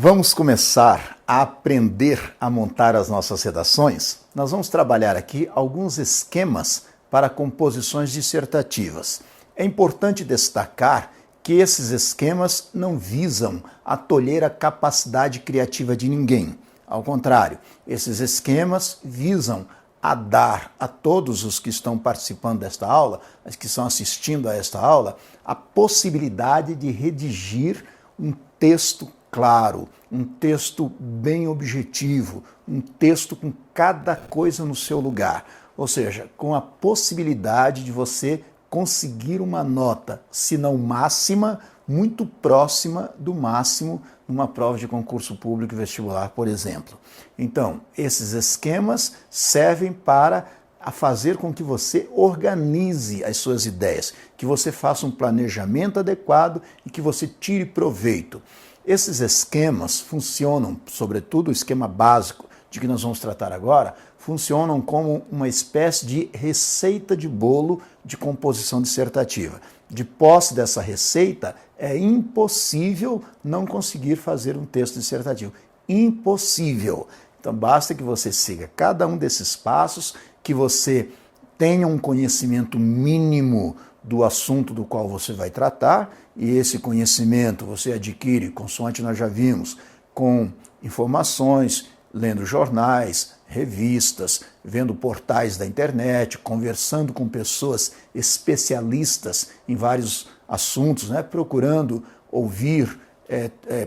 Vamos começar a aprender a montar as nossas redações? Nós vamos trabalhar aqui alguns esquemas para composições dissertativas. É importante destacar que esses esquemas não visam tolher a capacidade criativa de ninguém. Ao contrário, esses esquemas visam a dar a todos os que estão participando desta aula, os que estão assistindo a esta aula, a possibilidade de redigir um texto claro, um texto bem objetivo, um texto com cada coisa no seu lugar. Ou seja, com a possibilidade de você conseguir uma nota, se não máxima, muito próxima do máximo numa prova de concurso público e vestibular, por exemplo. Então, esses esquemas servem para fazer com que você organize as suas ideias, que você faça um planejamento adequado e que você tire proveito. Esses esquemas funcionam, sobretudo o esquema básico de que nós vamos tratar agora, funcionam como uma espécie de receita de bolo de composição dissertativa. De posse dessa receita, é impossível não conseguir fazer um texto dissertativo. Impossível. Então, basta que você siga cada um desses passos, que você tenha um conhecimento mínimo do assunto do qual você vai tratar, e esse conhecimento você adquire, consoante nós já vimos, com informações, lendo jornais, revistas, vendo portais da internet, conversando com pessoas especialistas em vários assuntos, procurando ouvir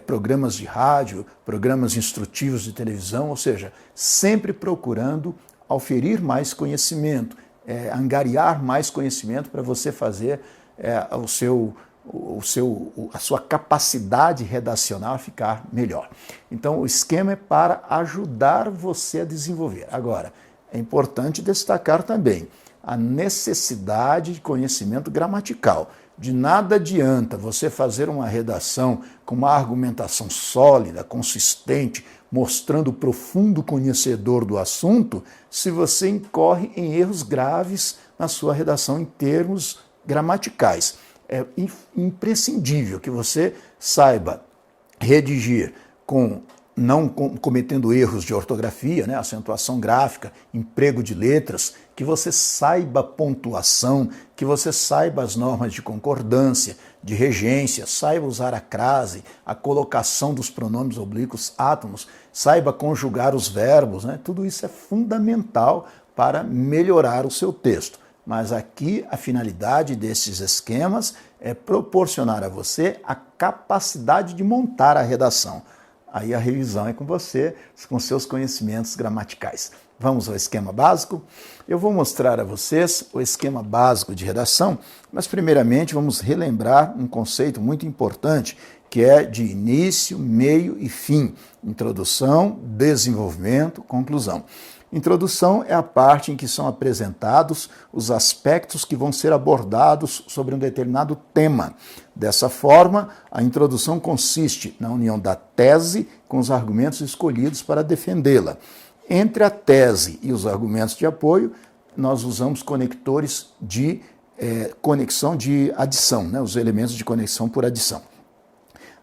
programas de rádio, programas instrutivos de televisão, ou seja, sempre procurando auferir mais conhecimento, angariar mais conhecimento para você fazer a sua capacidade redacional a ficar melhor. Então, o esquema é para ajudar você a desenvolver. Agora, é importante destacar também a necessidade de conhecimento gramatical. De nada adianta você fazer uma redação com uma argumentação sólida, consistente, mostrando o profundo conhecedor do assunto, se você incorre em erros graves na sua redação em termos gramaticais. É imprescindível que você saiba redigir não cometendo erros de ortografia, acentuação gráfica, emprego de letras, que você saiba a pontuação, que você saiba as normas de concordância, de regência, saiba usar a crase, a colocação dos pronomes oblíquos átomos, saiba conjugar os verbos, tudo isso é fundamental para melhorar o seu texto. Mas aqui a finalidade desses esquemas é proporcionar a você a capacidade de montar a redação. Aí a revisão é com você, com seus conhecimentos gramaticais. Vamos ao esquema básico? Eu vou mostrar a vocês o esquema básico de redação, mas primeiramente vamos relembrar um conceito muito importante, que é de início, meio e fim. Introdução, desenvolvimento, conclusão. Introdução é a parte em que são apresentados os aspectos que vão ser abordados sobre um determinado tema. Dessa forma, a introdução consiste na união da tese com os argumentos escolhidos para defendê-la. Entre a tese e os argumentos de apoio, nós usamos conectores de conexão de adição, os elementos de conexão por adição.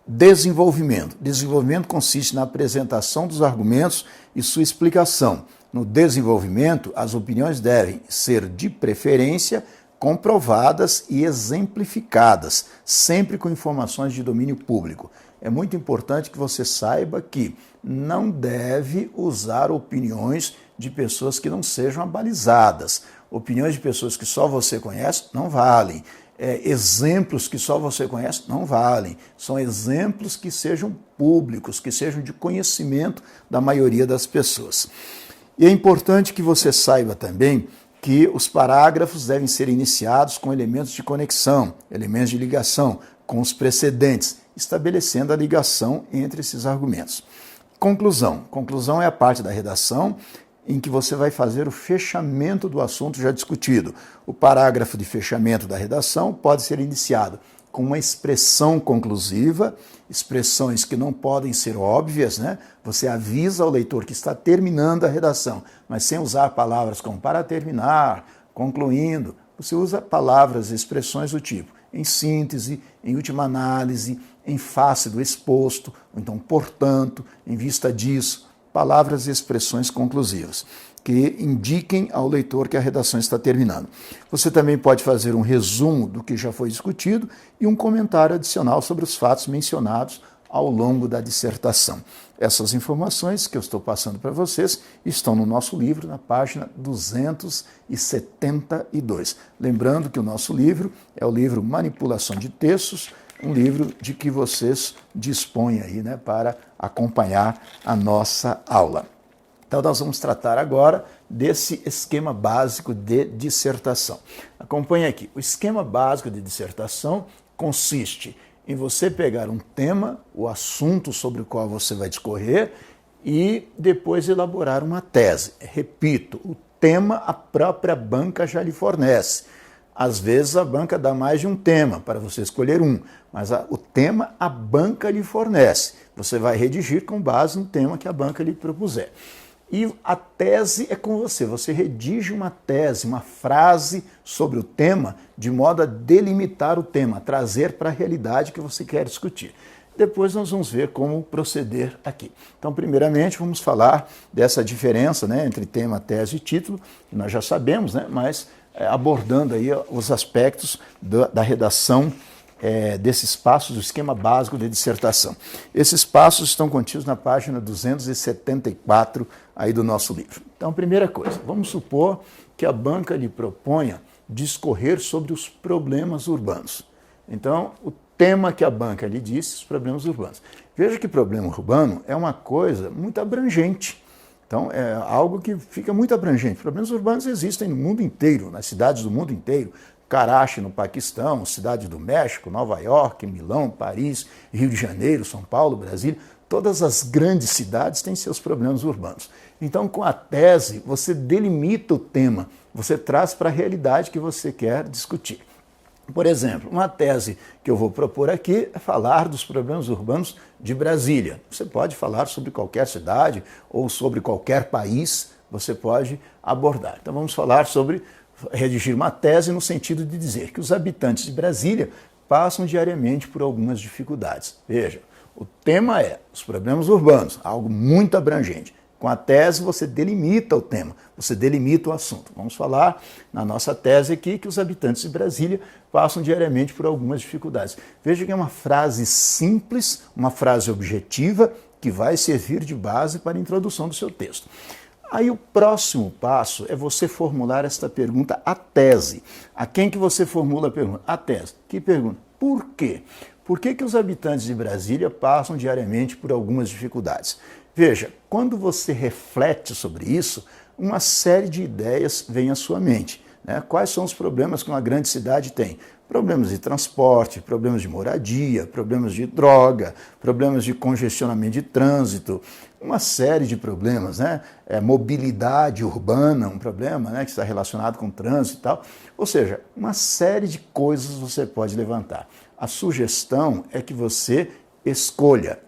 Desenvolvimento. Desenvolvimento consiste na apresentação dos argumentos e sua explicação. No desenvolvimento, as opiniões devem ser, de preferência, comprovadas e exemplificadas, sempre com informações de domínio público. É muito importante que você saiba que não deve usar opiniões de pessoas que não sejam abalizadas. Opiniões de pessoas que só você conhece não valem. Exemplos que só você conhece não valem. São exemplos que sejam públicos, que sejam de conhecimento da maioria das pessoas. E é importante que você saiba também que os parágrafos devem ser iniciados com elementos de conexão, elementos de ligação, com os precedentes, estabelecendo a ligação entre esses argumentos. Conclusão. Conclusão é a parte da redação em que você vai fazer o fechamento do assunto já discutido. O parágrafo de fechamento da redação pode ser iniciado com uma expressão conclusiva, expressões que não podem ser óbvias, Você avisa ao leitor que está terminando a redação, mas sem usar palavras como para terminar, concluindo. Você usa palavras e expressões do tipo: em síntese, em última análise, em face do exposto, ou então, portanto, em vista disso, palavras e expressões conclusivas que indiquem ao leitor que a redação está terminando. Você também pode fazer um resumo do que já foi discutido e um comentário adicional sobre os fatos mencionados ao longo da dissertação. Essas informações que eu estou passando para vocês estão no nosso livro, na página 272. Lembrando que o nosso livro é o livro Manipulação de Textos, um livro de que vocês dispõem aí, né, para acompanhar a nossa aula. Então, nós vamos tratar agora desse esquema básico de dissertação. Acompanhe aqui. O esquema básico de dissertação consiste em você pegar um tema, o assunto sobre o qual você vai discorrer, e depois elaborar uma tese. Repito, o tema a própria banca já lhe fornece. Às vezes a banca dá mais de um tema para você escolher um, mas o tema a banca lhe fornece. Você vai redigir com base no tema que a banca lhe propuser. E a tese é com você. Você redige uma tese, uma frase sobre o tema, de modo a delimitar o tema, a trazer para a realidade que você quer discutir. Depois nós vamos ver como proceder aqui. Então, primeiramente, vamos falar dessa diferença, né, entre tema, tese e título, que nós já sabemos, né, mas abordando aí os aspectos da redação desses passos do esquema básico de dissertação. Esses passos estão contidos na página 274 aí do nosso livro. Então, primeira coisa, vamos supor que a banca lhe proponha discorrer sobre os problemas urbanos. Então, o tema que a banca lhe disse, os problemas urbanos. Veja que problema urbano é uma coisa muito abrangente. Então, é algo que fica muito abrangente. Problemas urbanos existem no mundo inteiro, nas cidades do mundo inteiro. Karachi, no Paquistão, Cidade do México, Nova York, Milão, Paris, Rio de Janeiro, São Paulo, Brasília. Todas as grandes cidades têm seus problemas urbanos. Então, com a tese, você delimita o tema, você traz para a realidade que você quer discutir. Por exemplo, uma tese que eu vou propor aqui é falar dos problemas urbanos de Brasília. Você pode falar sobre qualquer cidade ou sobre qualquer país, você pode abordar. Então, vamos falar sobre redigir uma tese no sentido de dizer que os habitantes de Brasília passam diariamente por algumas dificuldades. Veja, o tema é os problemas urbanos, algo muito abrangente. Com a tese você delimita o tema, você delimita o assunto. Vamos falar na nossa tese aqui que os habitantes de Brasília passam diariamente por algumas dificuldades. Veja que é uma frase simples, uma frase objetiva que vai servir de base para a introdução do seu texto. Aí o próximo passo é você formular esta pergunta à tese. A quem que você formula a pergunta? À tese. Que pergunta? Por quê? Por que que os habitantes de Brasília passam diariamente por algumas dificuldades? Veja, quando você reflete sobre isso, uma série de ideias vem à sua mente. Né? Quais são os problemas que uma grande cidade tem? Problemas de transporte, problemas de moradia, problemas de droga, problemas de congestionamento de trânsito, uma série de problemas, né? Mobilidade urbana, um problema, né, que está relacionado com trânsito e tal. Ou seja, uma série de coisas você pode levantar. A sugestão é que você escolha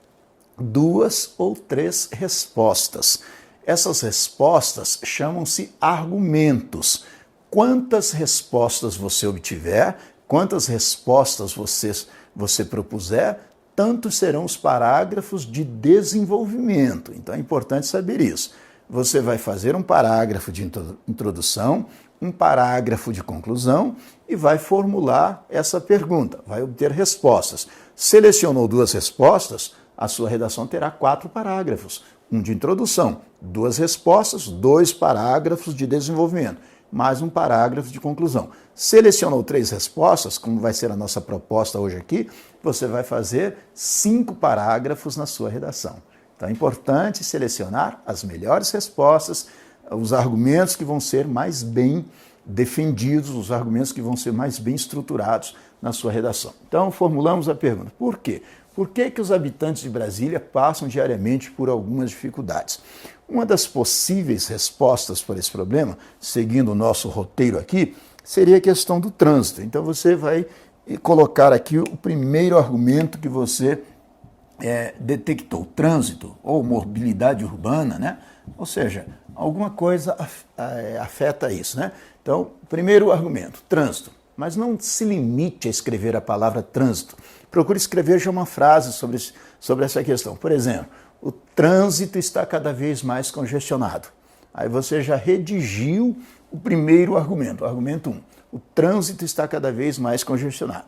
2 ou 3 respostas. Essas respostas chamam-se argumentos. Quantas respostas você obtiver, quantas respostas você propuser, tantos serão os parágrafos de desenvolvimento. Então é importante saber isso. Você vai fazer um parágrafo de introdução, um parágrafo de conclusão e vai formular essa pergunta, vai obter respostas. Selecionou 2 respostas, a sua redação terá 4 parágrafos. Um de introdução, 2 respostas, 2 parágrafos de desenvolvimento, mais um parágrafo de conclusão. Selecionou 3 respostas, como vai ser a nossa proposta hoje aqui, você vai fazer 5 parágrafos na sua redação. Então é importante selecionar as melhores respostas, os argumentos que vão ser mais bem defendidos, os argumentos que vão ser mais bem estruturados na sua redação. Então formulamos a pergunta, por quê? Por que que os habitantes de Brasília passam diariamente por algumas dificuldades? Uma das possíveis respostas para esse problema, seguindo o nosso roteiro aqui, seria a questão do trânsito. Então você vai colocar aqui o primeiro argumento que você detectou, trânsito ou mobilidade urbana, né? Ou seja, alguma coisa afeta isso, né? Então, primeiro argumento, trânsito. mas não se limite a escrever a palavra trânsito. Procure escrever já uma frase sobre essa questão. Por exemplo, o trânsito está cada vez mais congestionado. Aí você já redigiu o primeiro argumento, o argumento 1. O trânsito está cada vez mais congestionado.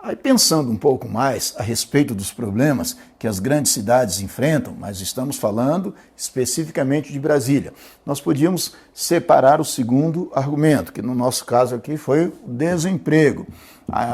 Aí, pensando um pouco mais a respeito dos problemas que as grandes cidades enfrentam, mas estamos falando especificamente de Brasília, nós podíamos separar o segundo argumento, que no nosso caso aqui foi o desemprego.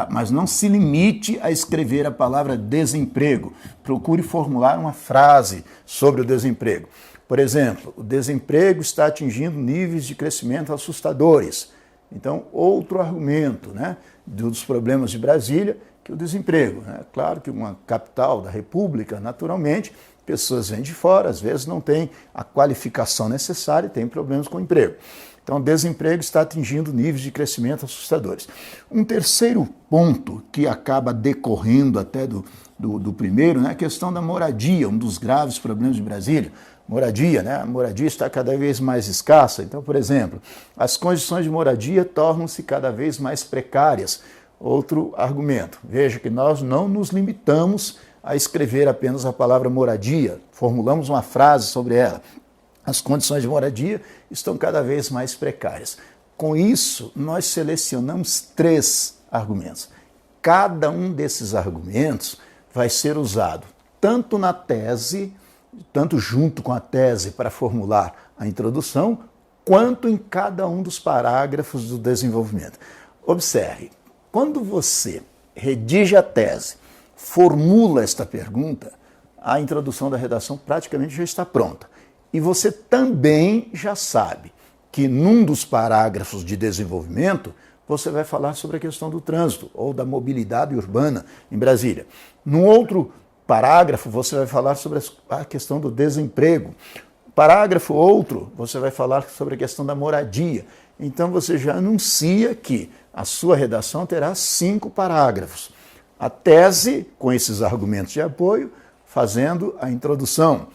Mas não se limite a escrever a palavra desemprego. Procure formular uma frase sobre o desemprego. Por exemplo, o desemprego está atingindo níveis de crescimento assustadores. Então, outro argumento, né, dos problemas de Brasília, que o desemprego. Né? Claro que uma capital da República, naturalmente, pessoas vêm de fora, às vezes não têm a qualificação necessária e têm problemas com o emprego. Então, o desemprego está atingindo níveis de crescimento assustadores. Um terceiro ponto que acaba decorrendo até do primeiro, né, é a questão da moradia, um dos graves problemas de Brasília. Moradia, né? A moradia está cada vez mais escassa. Então, por exemplo, as condições de moradia tornam-se cada vez mais precárias. Outro argumento. Veja que nós não nos limitamos a escrever apenas a palavra moradia, formulamos uma frase sobre ela. As condições de moradia estão cada vez mais precárias. Com isso, nós selecionamos 3 argumentos. Cada um desses argumentos vai ser usado tanto na tese, tanto junto com a tese para formular a introdução, quanto em cada um dos parágrafos do desenvolvimento. Observe, quando você redige a tese, formula esta pergunta, a introdução da redação praticamente já está pronta. E você também já sabe que num dos parágrafos de desenvolvimento, você vai falar sobre a questão do trânsito ou da mobilidade urbana em Brasília. Num outro parágrafo, você vai falar sobre a questão do desemprego. Parágrafo outro, você vai falar sobre a questão da moradia. Então, você já anuncia que a sua redação terá 5 parágrafos. A tese, com esses argumentos de apoio, fazendo a introdução.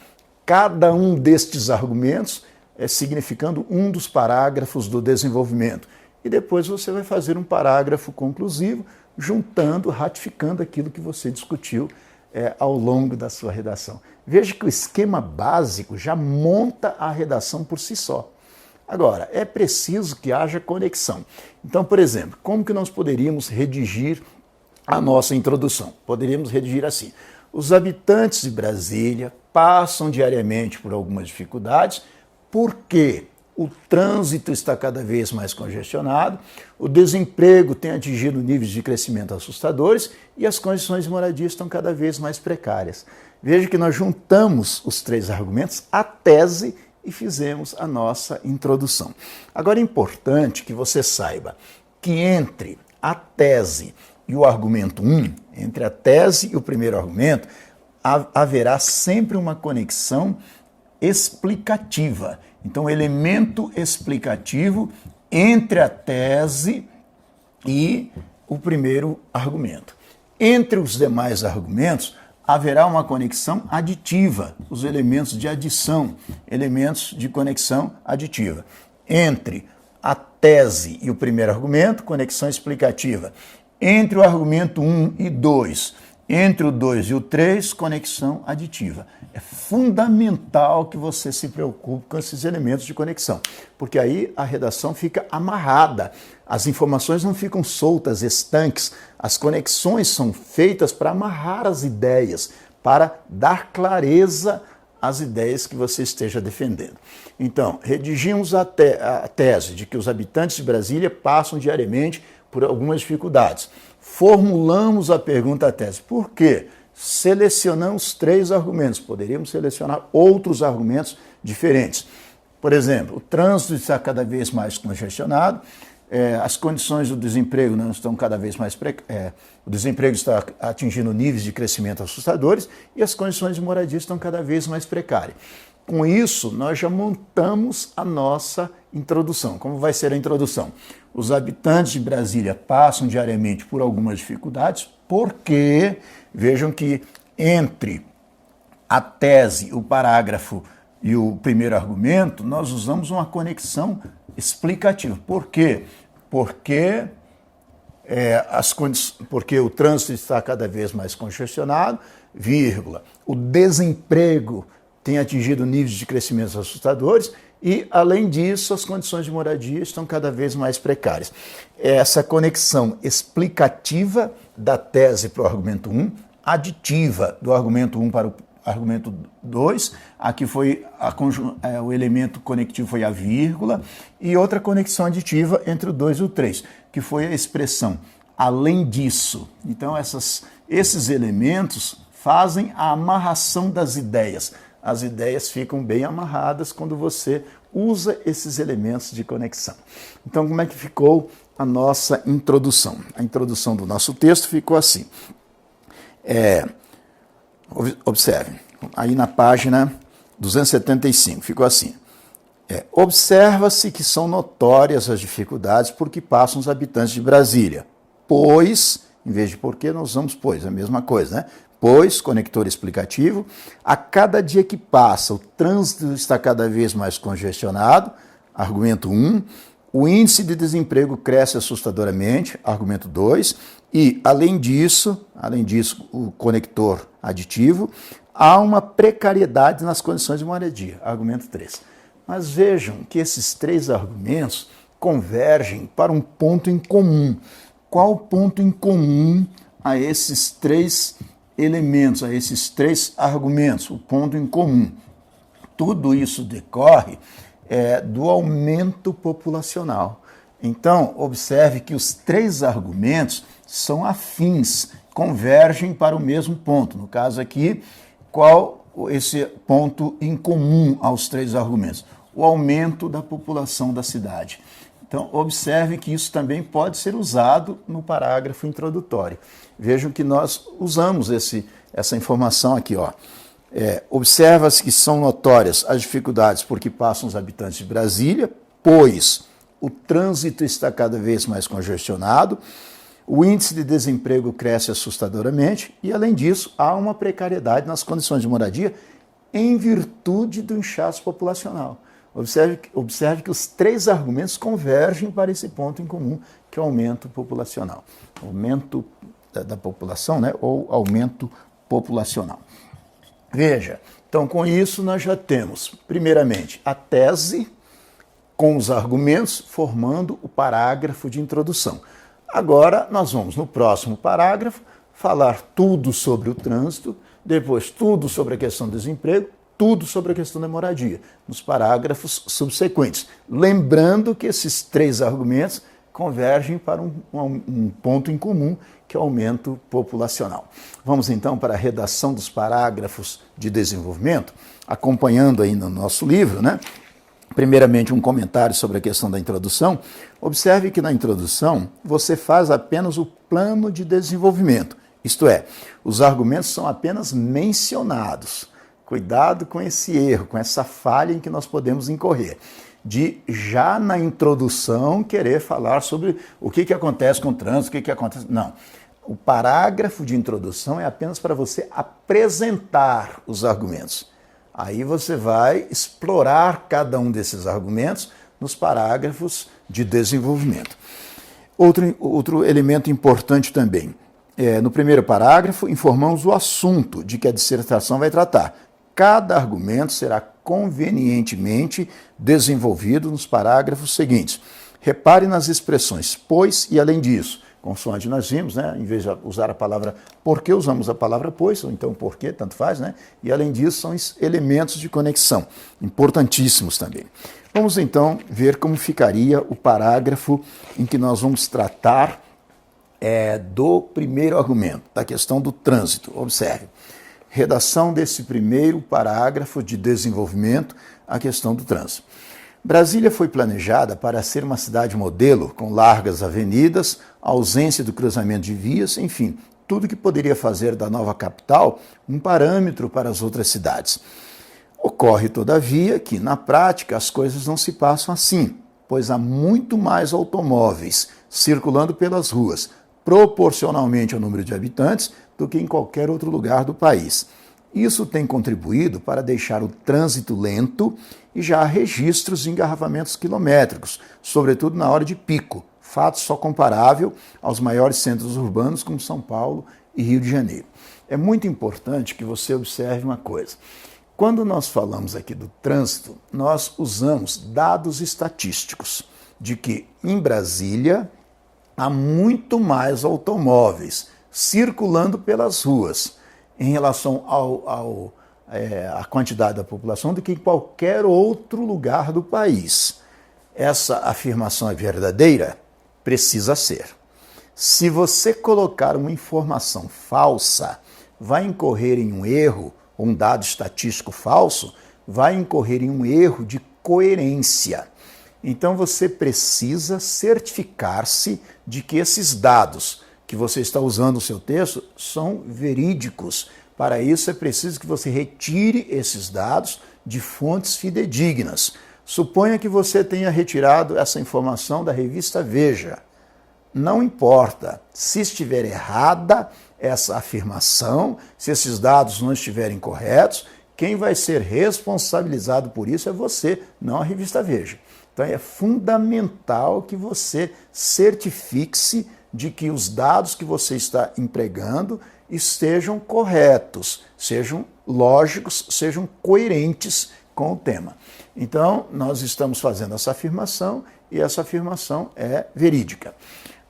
Cada um destes argumentos significando um dos parágrafos do desenvolvimento. E depois você vai fazer um parágrafo conclusivo, juntando, ratificando aquilo que você discutiu ao longo da sua redação. Veja que o esquema básico já monta a redação por si só. Agora, é preciso que haja conexão. Então, por exemplo, como que nós poderíamos redigir a nossa introdução? Poderíamos redigir assim: os habitantes de Brasília passam diariamente por algumas dificuldades porque o trânsito está cada vez mais congestionado, o desemprego tem atingido níveis de crescimento assustadores e as condições de moradia estão cada vez mais precárias. Veja que nós juntamos os 3 argumentos, a tese, e fizemos a nossa introdução. Agora é importante que você saiba que entre a tese e o argumento 1, entre a tese e o primeiro argumento, haverá sempre uma conexão explicativa. Então, elemento explicativo entre a tese e o primeiro argumento. Entre os demais argumentos, haverá uma conexão aditiva, os elementos de adição, elementos de conexão aditiva. Entre a tese e o primeiro argumento, conexão explicativa. Entre o argumento 1 e 2, entre o 2 e o 3, conexão aditiva. É fundamental que você se preocupe com esses elementos de conexão, porque aí a redação fica amarrada, as informações não ficam soltas, estanques, as conexões são feitas para amarrar as ideias, para dar clareza às ideias que você esteja defendendo. Então, redigimos a tese de que os habitantes de Brasília passam diariamente por algumas dificuldades. Formulamos a pergunta à tese. Por quê? Selecionamos 3 argumentos. Poderíamos selecionar outros argumentos diferentes. Por exemplo, o trânsito está cada vez mais congestionado, as condições do desemprego não estão cada vez mais o desemprego está atingindo níveis de crescimento assustadores e as condições de moradia estão cada vez mais precárias. Com isso, nós já montamos a nossa introdução. Como vai ser a introdução? Os habitantes de Brasília passam diariamente por algumas dificuldades, porque, vejam que entre a tese, o parágrafo e o primeiro argumento, nós usamos uma conexão explicativa. Por quê? Porque porque o trânsito está cada vez mais congestionado, vírgula, o desemprego tem atingido níveis de crescimento assustadores e, além disso, as condições de moradia estão cada vez mais precárias. Essa conexão explicativa da tese para o argumento 1, aditiva do argumento 1 para o argumento 2, aqui foi o elemento conectivo foi a vírgula, e outra conexão aditiva entre o 2 e o 3, que foi a expressão além disso. Então, esses elementos fazem a amarração das ideias. As ideias ficam bem amarradas quando você usa esses elementos de conexão. Então, como é que ficou a nossa introdução? A introdução do nosso texto ficou assim. Observe, aí na página 275, ficou assim. Observa-se que são notórias as dificuldades por que passam os habitantes de Brasília, pois, em vez de porque, nós usamos pois, é a mesma coisa, né? Pois, conector explicativo, a cada dia que passa, o trânsito está cada vez mais congestionado, argumento 1, o índice de desemprego cresce assustadoramente, argumento 2, e, além disso, o conector aditivo, há uma precariedade nas condições de moradia, argumento 3. Mas vejam que esses três argumentos convergem para um ponto em comum. Qual o ponto em comum a esses três elementos, a esses três argumentos? O ponto em comum. Tudo isso decorre do aumento populacional. Então, observe que os três argumentos são afins, convergem para o mesmo ponto. No caso aqui, qual esse ponto em comum aos três argumentos? O aumento da população da cidade. Então, observe que isso também pode ser usado no parágrafo introdutório. Vejam que nós usamos essa informação aqui, ó. Observa-se que são notórias as dificuldades por que passam os habitantes de Brasília, pois o trânsito está cada vez mais congestionado, o índice de desemprego cresce assustadoramente e, além disso, há uma precariedade nas condições de moradia em virtude do inchaço populacional. Observe que os três argumentos convergem para esse ponto em comum, que é o aumento populacional. Aumento da população, né, ou aumento populacional. Veja, então com isso nós já temos, primeiramente, a tese com os argumentos formando o parágrafo de introdução. Agora nós vamos, no próximo parágrafo, falar tudo sobre o trânsito, depois tudo sobre a questão do desemprego, tudo sobre a questão da moradia, nos parágrafos subsequentes. Lembrando que esses três argumentos convergem para um ponto em comum, que é o aumento populacional. Vamos então para a redação dos parágrafos de desenvolvimento, acompanhando aí no nosso livro, né? Primeiramente, um comentário sobre a questão da introdução. Observe que na introdução você faz apenas o plano de desenvolvimento, isto é, os argumentos são apenas mencionados. Cuidado com esse erro, com essa falha em que nós podemos incorrer, de já na introdução querer falar sobre o que acontece com o trânsito, o que acontece... Não, o parágrafo de introdução é apenas para você apresentar os argumentos. Aí você vai explorar cada um desses argumentos nos parágrafos de desenvolvimento. Outro elemento importante também. No primeiro parágrafo, informamos o assunto de que a dissertação vai tratar. Cada argumento será convenientemente desenvolvido nos parágrafos seguintes. Repare nas expressões pois e além disso. Consoante nós vimos, né? Em vez de usar a palavra porque, usamos a palavra pois, ou então porque, tanto faz, né? E além disso, são elementos de conexão, importantíssimos também. Vamos então ver como ficaria o parágrafo em que nós vamos tratar do primeiro argumento, da questão do trânsito. Observe. Redação desse primeiro parágrafo de desenvolvimento, a questão do trânsito. Brasília foi planejada para ser uma cidade modelo, com largas avenidas, ausência do cruzamento de vias, enfim, tudo que poderia fazer da nova capital um parâmetro para as outras cidades. Ocorre, todavia, que, na prática, as coisas não se passam assim, pois há muito mais automóveis circulando pelas ruas, proporcionalmente ao número de habitantes, do que em qualquer outro lugar do país. Isso tem contribuído para deixar o trânsito lento e já há registros de engarrafamentos quilométricos, sobretudo na hora de pico, Fato só comparável aos maiores centros urbanos como São Paulo e Rio de Janeiro. É muito importante que você observe uma coisa. Quando nós falamos aqui do trânsito, nós usamos dados estatísticos de que em Brasília há muito mais automóveis circulando pelas ruas em relação à quantidade da população do que em qualquer outro lugar do país. Essa afirmação é verdadeira? Precisa ser. Se você colocar uma informação falsa, vai incorrer em um erro, um dado estatístico falso, vai incorrer em um erro de coerência. Então você precisa certificar-se de que esses dados que você está usando no seu texto são verídicos. Para isso é preciso que você retire esses dados de fontes fidedignas. Suponha que você tenha retirado essa informação da revista Veja. Não importa se estiver errada essa afirmação, se esses dados não estiverem corretos, quem vai ser responsabilizado por isso é você, não a revista Veja. Então é fundamental que você certifique-se de que os dados que você está empregando estejam corretos, sejam lógicos, sejam coerentes com o tema. Então, nós estamos fazendo essa afirmação e essa afirmação é verídica.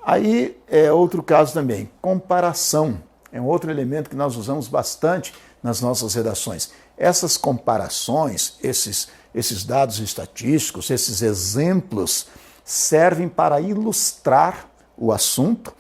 Aí é outro caso também, comparação. É um outro elemento que nós usamos bastante nas nossas redações. Essas comparações, esses dados estatísticos, esses exemplos, servem para ilustrar o assunto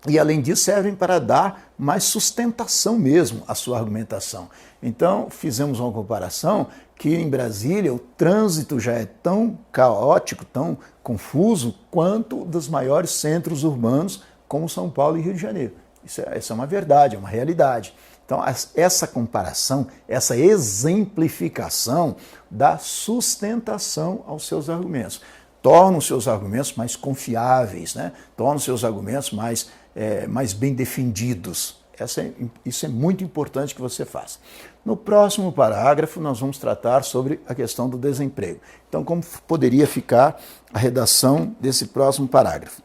e, além disso, servem para dar mais sustentação mesmo à sua argumentação. Então, fizemos uma comparação que em Brasília o trânsito já é tão caótico, tão confuso, quanto dos maiores centros urbanos como São Paulo e Rio de Janeiro. Isso é uma verdade, é uma realidade. Então, essa comparação, essa exemplificação dá sustentação aos seus argumentos. Torna os seus argumentos mais confiáveis, né? Torna os seus argumentos mais bem defendidos. Isso é muito importante que você faça. No próximo parágrafo, nós vamos tratar sobre a questão do desemprego. Então, como poderia ficar a redação desse próximo parágrafo?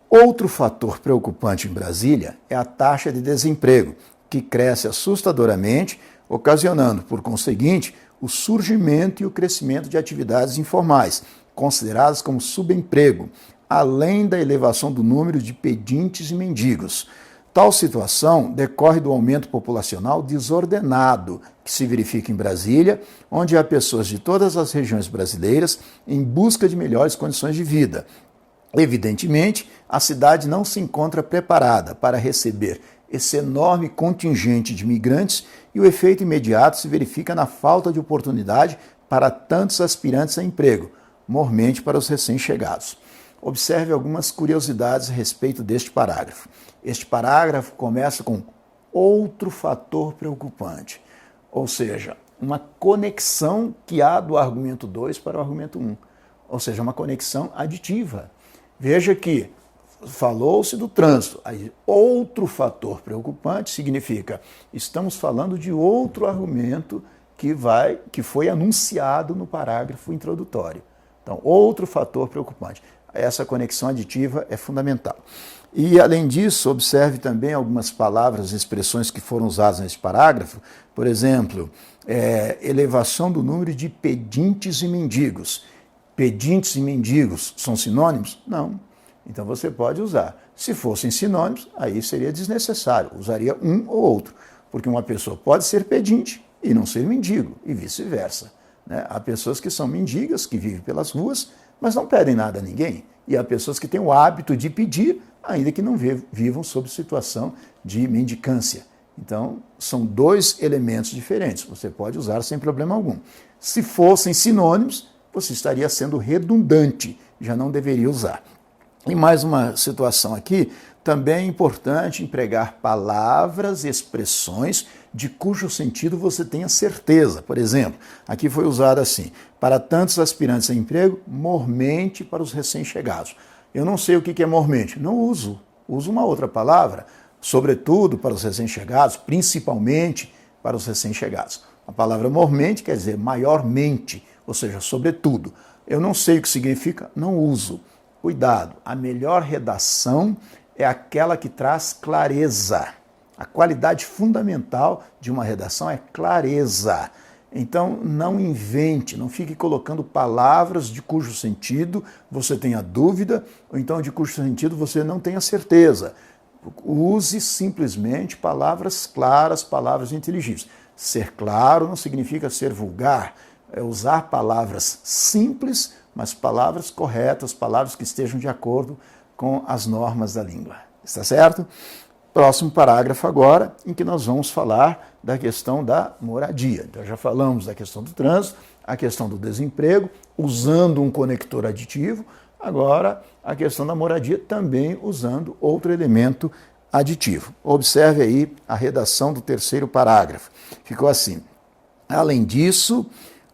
Outro fator preocupante em Brasília é a taxa de desemprego, que cresce assustadoramente, ocasionando, por conseguinte, o surgimento e o crescimento de atividades informais, consideradas como subemprego, além da elevação do número de pedintes e mendigos. Tal situação decorre do aumento populacional desordenado que se verifica em Brasília, onde há pessoas de todas as regiões brasileiras em busca de melhores condições de vida. Evidentemente, a cidade não se encontra preparada para receber esse enorme contingente de migrantes e o efeito imediato se verifica na falta de oportunidade para tantos aspirantes a emprego, mormente para os recém-chegados. Observe algumas curiosidades a respeito deste parágrafo. Este parágrafo começa com outro fator preocupante, ou seja, uma conexão que há do argumento 2 para o argumento 1, ou seja, uma conexão aditiva. Veja que falou-se do trânsito, aí outro fator preocupante significa estamos falando de outro argumento que foi anunciado no parágrafo introdutório. Então, outro fator preocupante. Essa conexão aditiva é fundamental. E, além disso, observe também algumas palavras e expressões que foram usadas nesse parágrafo. Por exemplo, elevação do número de pedintes e mendigos. Pedintes e mendigos são sinônimos? Não. Então você pode usar. Se fossem sinônimos, aí seria desnecessário. Usaria um ou outro. Porque uma pessoa pode ser pedinte e não ser mendigo, e vice-versa. Né? Há pessoas que são mendigas, que vivem pelas ruas, mas não pedem nada a ninguém. E há pessoas que têm o hábito de pedir, ainda que não vivam sob situação de mendicância. Então, são dois elementos diferentes. Você pode usar sem problema algum. Se fossem sinônimos, você estaria sendo redundante, já não deveria usar. E mais uma situação aqui, também é importante empregar palavras e expressões de cujo sentido você tenha certeza. Por exemplo, aqui foi usado assim, para tantos aspirantes a emprego, mormente para os recém-chegados. Eu não sei o que é mormente, não uso. Uso uma outra palavra, sobretudo para os recém-chegados, principalmente para os recém-chegados. A palavra mormente quer dizer maiormente, ou seja, sobretudo. Eu não sei o que significa, não uso. Cuidado, a melhor redação é aquela que traz clareza. A qualidade fundamental de uma redação é clareza. Então, não invente, não fique colocando palavras de cujo sentido você tenha dúvida, ou então de cujo sentido você não tenha certeza. Use simplesmente palavras claras, palavras inteligíveis. Ser claro não significa ser vulgar, é usar palavras simples, mas palavras corretas, palavras que estejam de acordo com as normas da língua. Está certo? Próximo parágrafo agora, em que nós vamos falar da questão da moradia. Então, já falamos da questão do trânsito, a questão do desemprego, usando um conector aditivo. Agora, a questão da moradia também usando outro elemento aditivo. Observe aí a redação do terceiro parágrafo. Ficou assim: além disso,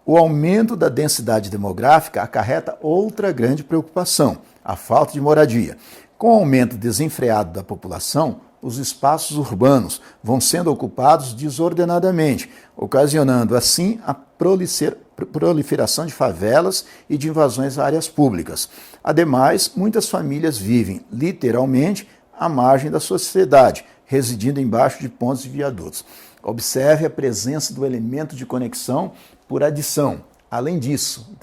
o aumento da densidade demográfica acarreta outra grande preocupação, a falta de moradia. Com o aumento desenfreado da população, os espaços urbanos vão sendo ocupados desordenadamente, ocasionando assim a proliferação de favelas e de invasões a áreas públicas. Ademais, muitas famílias vivem, literalmente, à margem da sociedade, residindo embaixo de pontes e viadutos. Observe a presença do elemento de conexão por adição. Além disso,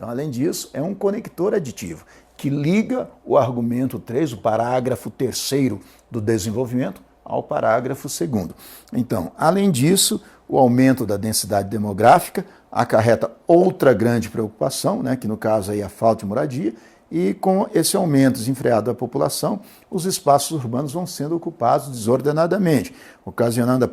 é um conector aditivo que liga o argumento 3, o parágrafo 3º do desenvolvimento, ao parágrafo 2º. Então, além disso, o aumento da densidade demográfica acarreta outra grande preocupação, que no caso aí é a falta de moradia, e com esse aumento desenfreado da população, os espaços urbanos vão sendo ocupados desordenadamente, ocasionando a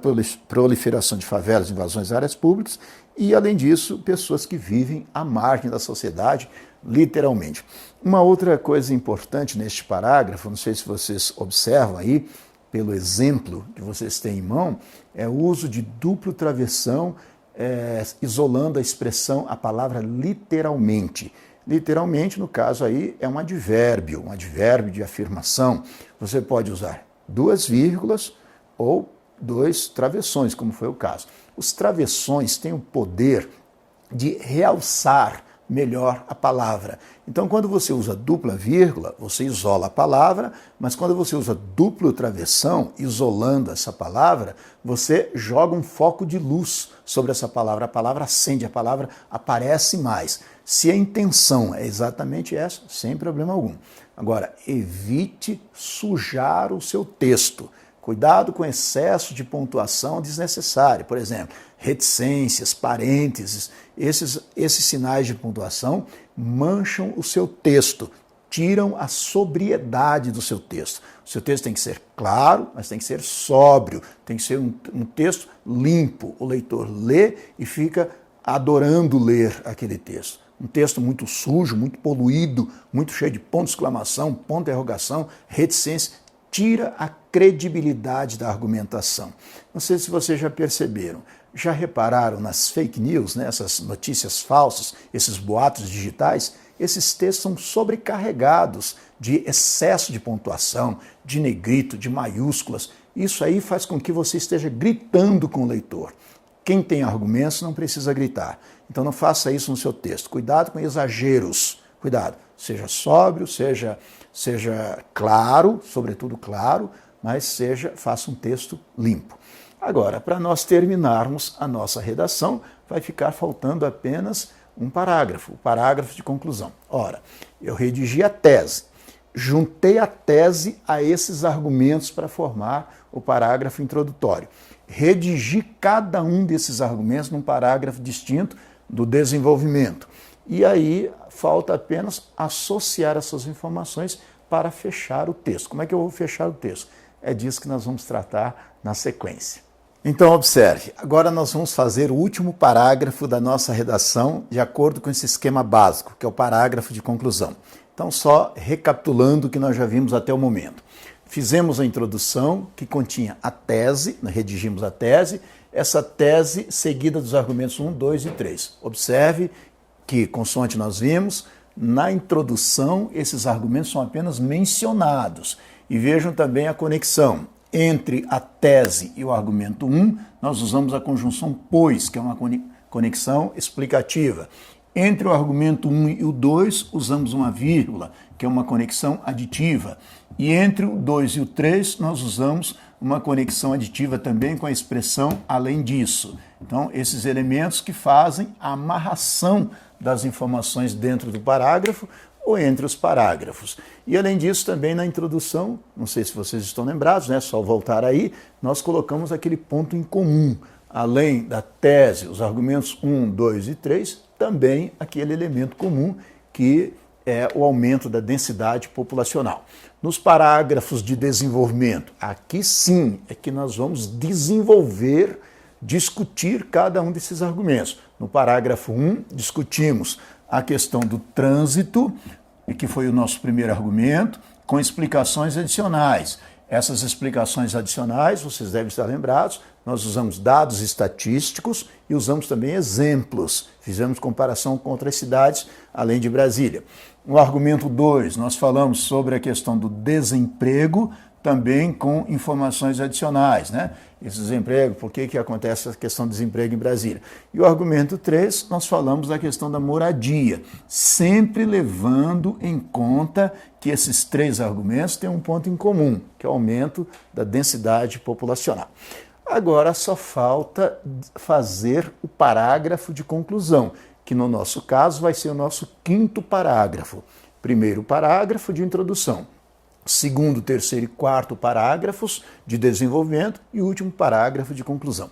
proliferação de favelas, invasões a áreas públicas e, além disso, pessoas que vivem à margem da sociedade, literalmente. Uma outra coisa importante neste parágrafo, não sei se vocês observam aí, pelo exemplo que vocês têm em mão, é o uso de duplo travessão, isolando a expressão, a palavra literalmente. Literalmente, no caso aí, é um advérbio de afirmação. Você pode usar 2 vírgulas ou 2 travessões, como foi o caso. Os travessões têm o poder de realçar melhor a palavra. Então, quando você usa dupla vírgula, você isola a palavra, mas quando você usa duplo travessão, isolando essa palavra, você joga um foco de luz sobre essa palavra. A palavra acende, a palavra aparece mais. Se a intenção é exatamente essa, sem problema algum. Agora, evite sujar o seu texto. Cuidado com excesso de pontuação desnecessária. Por exemplo, reticências, parênteses, esses sinais de pontuação mancham o seu texto, tiram a sobriedade do seu texto. O seu texto tem que ser claro, mas tem que ser sóbrio, tem que ser um texto limpo. O leitor lê e fica adorando ler aquele texto. Um texto muito sujo, muito poluído, muito cheio de ponto de exclamação, ponto de interrogação, reticência, tira a credibilidade da argumentação. Não sei se vocês já perceberam, já repararam nas fake news, essas notícias falsas, esses boatos digitais? Esses textos são sobrecarregados de excesso de pontuação, de negrito, de maiúsculas. Isso aí faz com que você esteja gritando com o leitor. Quem tem argumentos não precisa gritar. Então não faça isso no seu texto. Cuidado com exageros. Cuidado. Seja sóbrio, seja claro, sobretudo claro, mas faça um texto limpo. Agora, para nós terminarmos a nossa redação, vai ficar faltando apenas um parágrafo, o parágrafo de conclusão. Ora, eu redigi a tese, juntei a tese a esses argumentos para formar o parágrafo introdutório. Redigi cada um desses argumentos num parágrafo distinto do desenvolvimento. E aí falta apenas associar essas informações para fechar o texto. Como é que eu vou fechar o texto? É disso que nós vamos tratar na sequência. Então, observe, agora nós vamos fazer o último parágrafo da nossa redação de acordo com esse esquema básico, que é o parágrafo de conclusão. Então, só recapitulando o que nós já vimos até o momento. Fizemos a introdução, que continha a tese, redigimos a tese, essa tese seguida dos argumentos 1, 2 e 3. Observe que, consoante nós vimos, na introdução esses argumentos são apenas mencionados. E vejam também a conexão. Entre a tese e o argumento 1, nós usamos a conjunção pois, que é uma conexão explicativa. Entre o argumento 1 e o 2, usamos uma vírgula, que é uma conexão aditiva. E entre o 2 e o 3, nós usamos uma conexão aditiva também com a expressão além disso. Então, esses elementos que fazem a amarração das informações dentro do parágrafo ou entre os parágrafos. E além disso, também na introdução, não sei se vocês estão lembrados, né? Só voltar aí, nós colocamos aquele ponto em comum. Além da tese, os argumentos 1, 2 e 3, também aquele elemento comum que é o aumento da densidade populacional. Nos parágrafos de desenvolvimento, aqui sim é que nós vamos desenvolver, discutir cada um desses argumentos. No parágrafo 1, discutimos a questão do trânsito, que foi o nosso primeiro argumento, com explicações adicionais. Essas explicações adicionais, vocês devem estar lembrados, nós usamos dados estatísticos e usamos também exemplos. Fizemos comparação com outras cidades, além de Brasília. No argumento 2, nós falamos sobre a questão do desemprego, também com informações adicionais, né? Esse desemprego, por que acontece a questão do desemprego em Brasília? E o argumento 3, nós falamos da questão da moradia, sempre levando em conta que esses três argumentos têm um ponto em comum, que é o aumento da densidade populacional. Agora só falta fazer o parágrafo de conclusão, que no nosso caso vai ser o nosso quinto parágrafo. Primeiro parágrafo de introdução. Segundo, terceiro e quarto parágrafos de desenvolvimento e o último parágrafo de conclusão.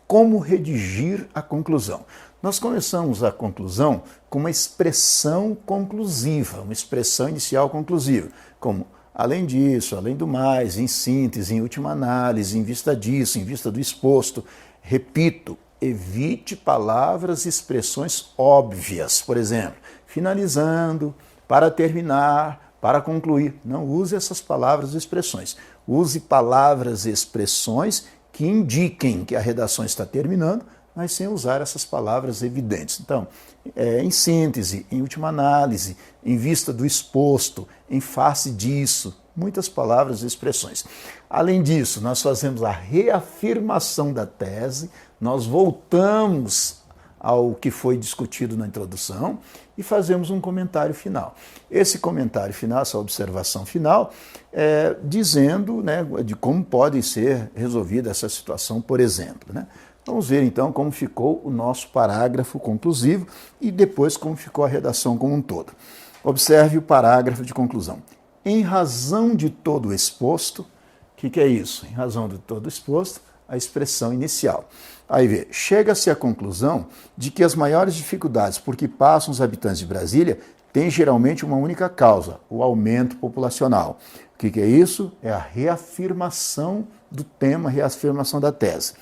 Como redigir a conclusão? Nós começamos a conclusão com uma expressão conclusiva, uma expressão inicial conclusiva, como além disso, além do mais, em síntese, em última análise, em vista disso, em vista do exposto. Repito, evite palavras e expressões óbvias. Por exemplo, finalizando, para terminar, para concluir. Não use essas palavras e expressões. Use palavras e expressões que indiquem que a redação está terminando, mas sem usar essas palavras evidentes. Então, em síntese, em última análise, em vista do exposto, em face disso, muitas palavras e expressões. Além disso, nós fazemos a reafirmação da tese, nós voltamos ao que foi discutido na introdução e fazemos um comentário final. Esse comentário final, essa observação final, dizendo, né, de como pode ser resolvida essa situação, por exemplo, né? Vamos ver então como ficou o nosso parágrafo conclusivo e depois como ficou a redação como um todo. Observe o parágrafo de conclusão. Em razão de todo o exposto, o que é isso? Em razão de todo o exposto, a expressão inicial. Aí vê, chega-se à conclusão de que as maiores dificuldades por que passam os habitantes de Brasília têm geralmente uma única causa, o aumento populacional. O que é isso? É a reafirmação do tema, a reafirmação da tese.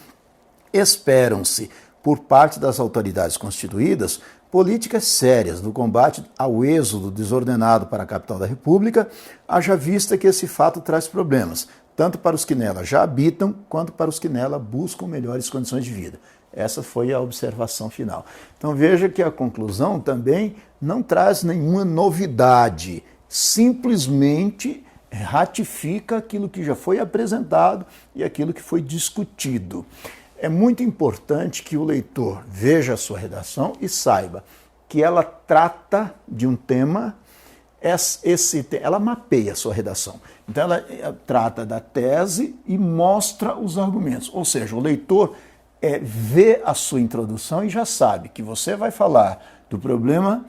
Esperam-se, por parte das autoridades constituídas, políticas sérias no combate ao êxodo desordenado para a capital da República, haja vista que esse fato traz problemas, tanto para os que nela já habitam, quanto para os que nela buscam melhores condições de vida. Essa foi a observação final. Então veja que a conclusão também não traz nenhuma novidade, simplesmente ratifica aquilo que já foi apresentado e aquilo que foi discutido. É muito importante que o leitor veja a sua redação e saiba que ela trata de um tema, ela mapeia a sua redação. Então ela trata da tese e mostra os argumentos. Ou seja, o leitor vê a sua introdução e já sabe que você vai falar do problema,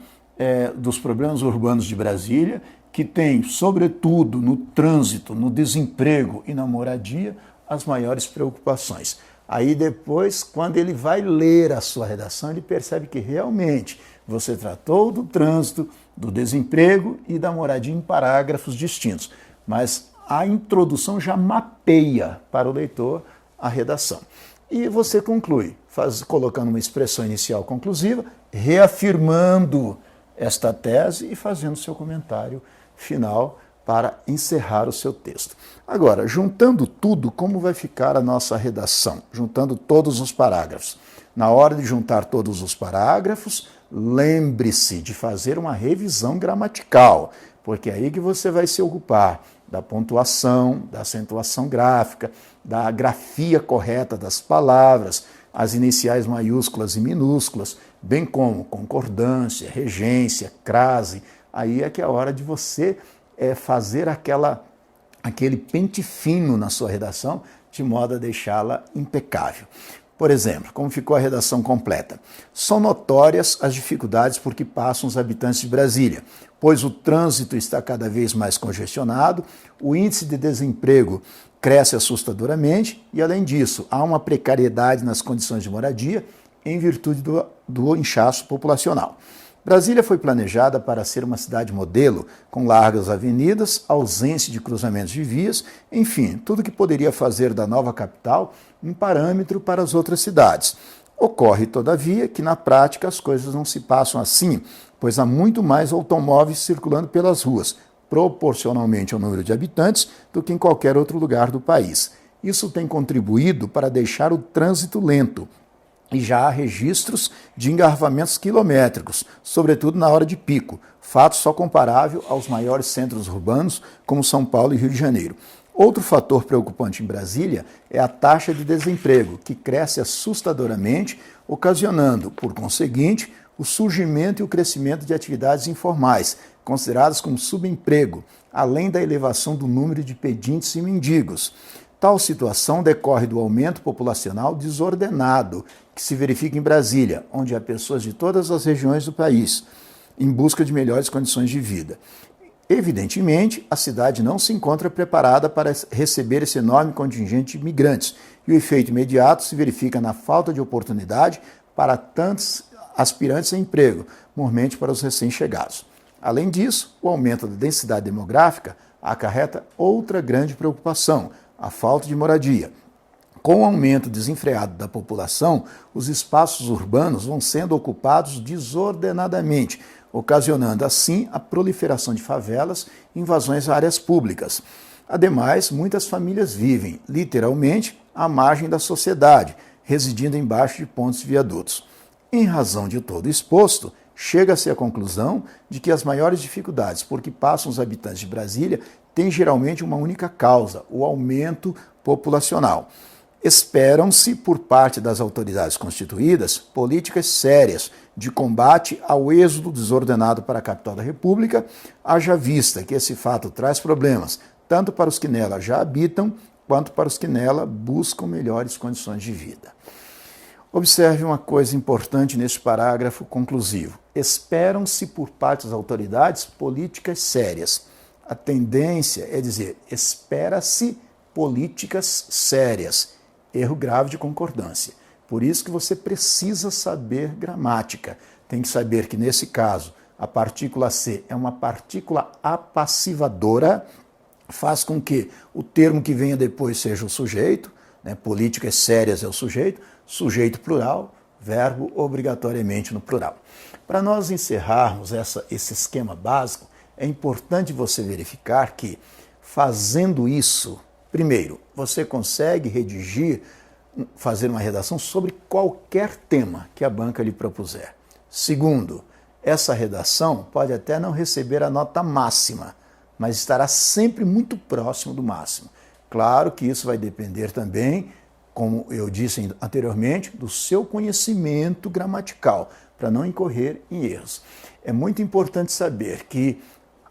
dos problemas urbanos de Brasília, que tem, sobretudo, no trânsito, no desemprego e na moradia, as maiores preocupações. Aí depois, quando ele vai ler a sua redação, ele percebe que realmente você tratou do trânsito, do desemprego e da moradia em parágrafos distintos. Mas a introdução já mapeia para o leitor a redação. E você conclui, colocando uma expressão inicial conclusiva, reafirmando esta tese e fazendo seu comentário final para encerrar o seu texto. Agora, juntando tudo, como vai ficar a nossa redação? Juntando todos os parágrafos. Na hora de juntar todos os parágrafos, lembre-se de fazer uma revisão gramatical, porque é aí que você vai se ocupar da pontuação, da acentuação gráfica, da grafia correta das palavras, as iniciais maiúsculas e minúsculas, bem como concordância, regência, crase. Aí é que é a hora de você fazer aquele pente fino na sua redação, de modo a deixá-la impecável. Por exemplo, como ficou a redação completa? São notórias as dificuldades por que passam os habitantes de Brasília, pois o trânsito está cada vez mais congestionado, o índice de desemprego cresce assustadoramente e, além disso, há uma precariedade nas condições de moradia em virtude do inchaço populacional. Brasília foi planejada para ser uma cidade modelo, com largas avenidas, ausência de cruzamentos de vias, enfim, tudo que poderia fazer da nova capital um parâmetro para as outras cidades. Ocorre, todavia, que na prática as coisas não se passam assim, pois há muito mais automóveis circulando pelas ruas, proporcionalmente ao número de habitantes, do que em qualquer outro lugar do país. Isso tem contribuído para deixar o trânsito lento, e já há registros de engarrafamentos quilométricos, sobretudo na hora de pico, fato só comparável aos maiores centros urbanos como São Paulo e Rio de Janeiro. Outro fator preocupante em Brasília é a taxa de desemprego, que cresce assustadoramente, ocasionando, por conseguinte, o surgimento e o crescimento de atividades informais, consideradas como subemprego, além da elevação do número de pedintes e mendigos. Tal situação decorre do aumento populacional desordenado que se verifica em Brasília, onde há pessoas de todas as regiões do país em busca de melhores condições de vida. Evidentemente, a cidade não se encontra preparada para receber esse enorme contingente de imigrantes, e o efeito imediato se verifica na falta de oportunidade para tantos aspirantes a emprego, mormente para os recém-chegados. Além disso, o aumento da densidade demográfica acarreta outra grande preocupação: a falta de moradia. Com o aumento desenfreado da população, os espaços urbanos vão sendo ocupados desordenadamente, ocasionando assim a proliferação de favelas e invasões a áreas públicas. Ademais, muitas famílias vivem, literalmente, à margem da sociedade, residindo embaixo de pontes e viadutos. Em razão de todo exposto, chega-se à conclusão de que as maiores dificuldades por que passam os habitantes de Brasília têm geralmente uma única causa: o aumento populacional. Esperam-se, por parte das autoridades constituídas, políticas sérias de combate ao êxodo desordenado para a capital da República, haja vista que esse fato traz problemas tanto para os que nela já habitam, quanto para os que nela buscam melhores condições de vida. Observe uma coisa importante neste parágrafo conclusivo: esperam-se, por parte das autoridades, políticas sérias. A tendência é dizer espera-se políticas sérias. Erro grave de concordância. Por isso que você precisa saber gramática. Tem que saber que, nesse caso, a partícula C é uma partícula apassivadora, faz com que o termo que venha depois seja o sujeito, né? Políticas sérias é o sujeito, sujeito plural, verbo obrigatoriamente no plural. Para nós encerrarmos esse esquema básico, é importante você verificar que, fazendo isso, primeiro, você consegue fazer uma redação sobre qualquer tema que a banca lhe propuser. Segundo, essa redação pode até não receber a nota máxima, mas estará sempre muito próximo do máximo. Claro que isso vai depender também, como eu disse anteriormente, do seu conhecimento gramatical, para não incorrer em erros. É muito importante saber que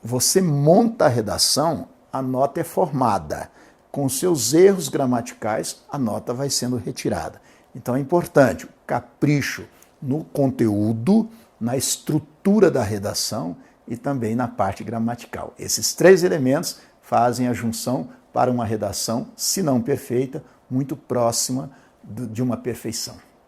você monta a redação, a nota é formada. Com seus erros gramaticais, a nota vai sendo retirada. Então é importante o capricho no conteúdo, na estrutura da redação e também na parte gramatical. Esses três elementos fazem a junção para uma redação, se não perfeita, muito próxima de uma perfeição.